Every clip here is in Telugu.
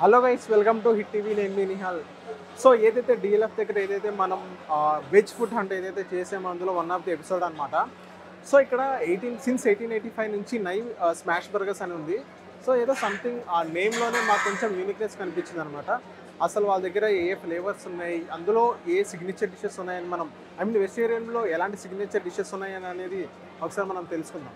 Hello guys, welcome to hit TV. నేను మీ నిహాల్. సో ఏదైతే డిఎల్ఎఫ్ దగ్గర ఏదైతే మనం వెజ్ ఫుడ్ హంట్ ఏదైతే చేసామో అందులో వన్ ఆఫ్ ది ఎపిసోడ్ అనమాట. సో ఇక్కడ 1885 నుంచి నైవ్ స్మాష్ బర్గర్స్ అని ఉంది. సో ఏదో సంథింగ్ ఆ నేమ్లోనే మాకు కొంచెం యూనిక్నెస్ కనిపించింది అనమాట. అసలు వాళ్ళ దగ్గర ఏ ఫ్లేవర్స్ ఉన్నాయి, అందులో ఏ సిగ్నేచర్ డిషెస్ ఉన్నాయని మనం వెజిటేరియన్లో ఎలాంటి సిగ్నేచర్ డిషెస్ ఉన్నాయని అనేది ఒకసారి మనం తెలుసుకుందాం.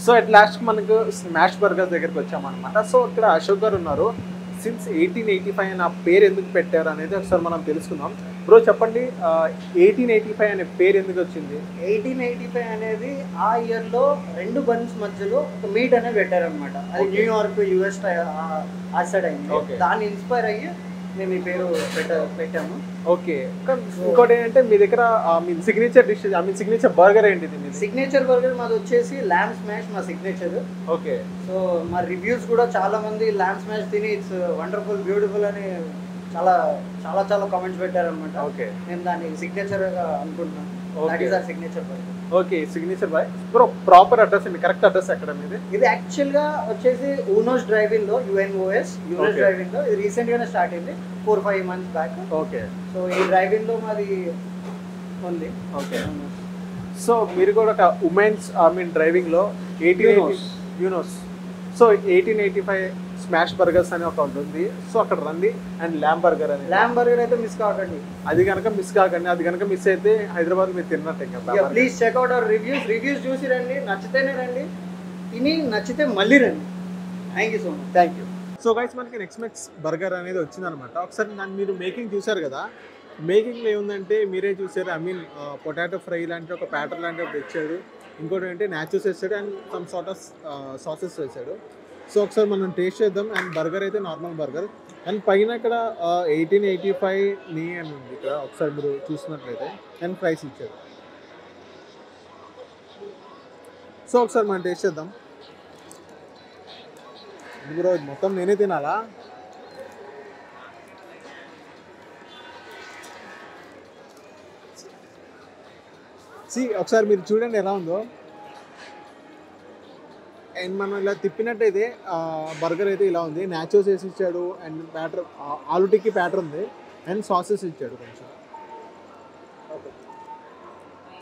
సో అట్ లాస్ట్ మనకు స్మాష్ బర్గర్ దగ్గరికి వచ్చామన్నమాట. సో ఇక్కడ అశోక్ గారు ఉన్నారు. సిన్స్ 1885 అని ఆ పేరు ఎందుకు పెట్టారు అనేది ఒకసారి మనం తెలుసుకుందాం. బ్రో చెప్పండి, 1885 అనే పేరు ఎందుకు వచ్చింది? 1885 అనేది ఆ ఇయర్లో 2 బన్స్ మధ్యలో ఒక మీట్ అనేది పెట్టారనమాట. అది న్యూయార్క్ యూఎస్ ఆ సైడ్ అయింది. దాన్ని ఇన్స్పైర్ అయ్యి మేము ఈ పేరు పెట్టాము. ఓకే. ఇంకోటి ఏంటంటే మీ దగ్గర మీ సిగ్నేచర్ డిష్, సిగ్నేచర్ బర్గర్ ఏంటిది? మీ సిగ్నేచర్ బర్గర్ మాది వచ్చేసి ల్యామ్ స్మాష్ మా సిగ్నేచర్. ఓకే. సో మా రివ్యూస్ కూడా చాలా మంది ల్యామ్ స్మాష్ తిని ఇట్స్ వండర్ఫుల్, బ్యూటిఫుల్ అని చాలా చాలా చాలా కామెంట్స్ పెట్టారనమాట. ఓకే. నేను దాన్ని సిగ్నేచర్ అనుకుంటున్నాను. That is our signature burger. Okay, signature boy. Bro proper address అండి, కరెక్ట్ అడ్రస్ ఎక్కడ మీది? ఇది యాక్చువల్గా వచ్చేసి ఊనోస్ డ్రైవింగ్ లో, యూఎస్ డ్రైవింగ్ లో ఇది రీసెంట్ గానే స్టార్ట్ అయింది 4-5 months బ్యాక్. ఓకే. సో ఈ డ్రైవింగ్ లో మాది ఉంది. ఓకే. సో మీరు కూడా ఒక ఉమెన్స్ డ్రైవింగ్ లో 1880 యూనోస్. సో 1885 స్మాష్ బర్గర్స్ అని ఒక ఉంటుంది. సో అక్కడ రండి. అండ్ ల్యామ్ బర్గర్ అని, ల్యామ్ బర్గర్ అయితే మిస్ కాకండి. అది కనుక మిస్ కాకండి. అది కనుక మిస్ అయితే హైదరాబాద్ మీరు తిన్నట్టే కదా. ప్లీజ్ చెక్అవుట్ అవర్ రివ్యూస్ చూసి రండి. నచ్చితేనే రండి, తిని నచ్చితే మళ్ళీ రండి. Thank you so much. Thank you. So guys, మనకి నెక్స్ట్ బర్గర్ అనేది వచ్చిందనమాట. ఒకసారి దాన్ని మీరు మేకింగ్ చూసారు కదా. మేకింగ్లో ఏముందంటే మీరే చూసారు. పొటాటో ఫ్రై లాంటి ఒక ప్యాటర్ లాంటి ఒకటి ఇచ్చాడు. ఇంకోటి అంటే న్యాచురల్స్ వేసాడు and some sort of sauces వేసాడు. సో ఒకసారి మనం టేస్ట్ చేద్దాం. అండ్ బర్గర్ అయితే నార్మల్ బర్గర్. అండ్ పైన ఇక్కడ 1885 నీ అని ఉంది ఇక్కడ, ఒకసారి మీరు చూసినట్లయితే. అండ్ ప్రైస్ ఇచ్చాడు. సో ఒకసారి మనం టేస్ట్ చేద్దాం. బ్రో మొత్తం నేనే తినాలా? ఒకసారి మీరు చూడండి ఎలా ఉందో. అండ్ మనం ఇలా తిప్పినట్టయితే బర్గర్ అయితే ఇలా ఉంది. న్యాచురల్స్ వేసి ఇచ్చాడు. అండ్ ప్యాటర్ ఆలు టిక్కీ ప్యాటర్ ఉంది. అండ్ సాసెస్ ఇచ్చాడు కొంచెం.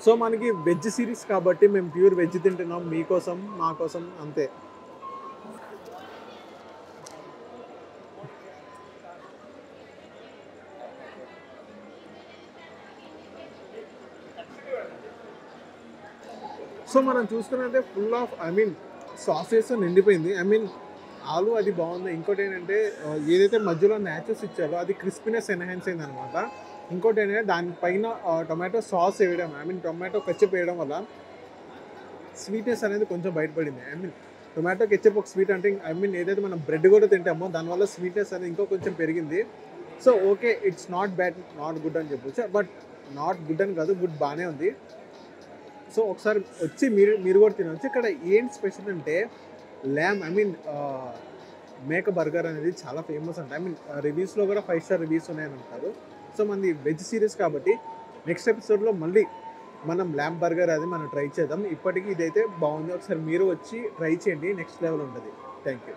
సో మనకి వెజ్ సిరీస్ కాబట్టి మేము ప్యూర్ వెజ్ తింటున్నాం. మీకోసం మా కోసం అంతే. సో మనం చూసుకున్నట్టే ఫుల్ ఆఫ్ సాసెస్ నిండిపోయింది. ఆలు అది బాగుంది. ఇంకోటి ఏంటంటే ఏదైతే మధ్యలో న్యాచురల్స్ ఇచ్చారో అది క్రిస్పీనెస్ ఎన్హాన్స్ అయింది అనమాట. ఇంకోటి ఏంటంటే దానిపైన టొమాటో సాస్ వేయడం, టొమాటో కెచప్ వేయడం వల్ల స్వీట్నెస్ అనేది కొంచెం బయటపడింది. టొమాటో కెచప్ ఒక స్వీట్ అంటే ఏదైతే మనం బ్రెడ్ కూడా తింటామో దానివల్ల స్వీట్నెస్ అనేది ఇంకో కొంచెం పెరిగింది. So okay, it's not bad, not good అని చెప్పొచ్చు. బట్ నాట్ గుడ్ అని కాదు, గుడ్ బాగానే ఉంది. సో ఒకసారి వచ్చి మీరు కూడా తినవచ్చు. ఇక్కడ ఏంటి స్పెషల్ అంటే ల్యామ్ మేక బర్గర్ అనేది చాలా ఫేమస్ అంట. రివ్యూస్లో కూడా 5 star రివ్యూస్ ఉన్నాయని అంటారు. సో మనది వెజ్ సిరీస్ కాబట్టి నెక్స్ట్ ఎపిసోడ్లో మళ్ళీ మనం ల్యామ్ బర్గర్ అది మనం ట్రై చేద్దాం. ఇప్పటికీ ఇదైతే బాగుంది. ఒకసారి మీరు వచ్చి ట్రై చేయండి, నెక్స్ట్ లెవెల్ ఉంటుంది. Thank you.